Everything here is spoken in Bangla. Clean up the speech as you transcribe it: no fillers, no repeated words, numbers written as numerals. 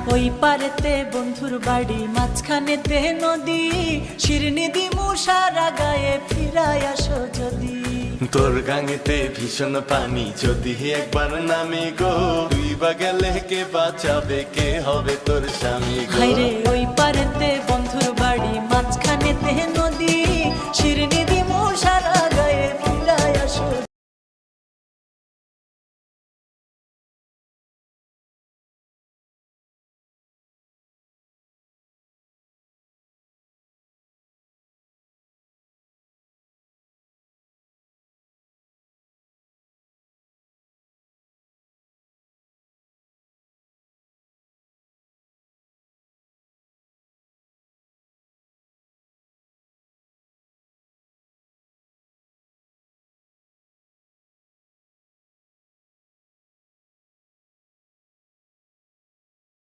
ওই পারেতে বন্ধুর বাড়ি, মাঝখানেতে নদী, শিরনি দিমু সারা গায়ে, ফিরায় আসো যদি। তোর গাঙেতে ভীষণ পানি, যদি একবার নামি গো, তুই বা গেলে কে বাঁচাবে, কে হবে তোর স্বামী গো। হায়রে ওই পারেতে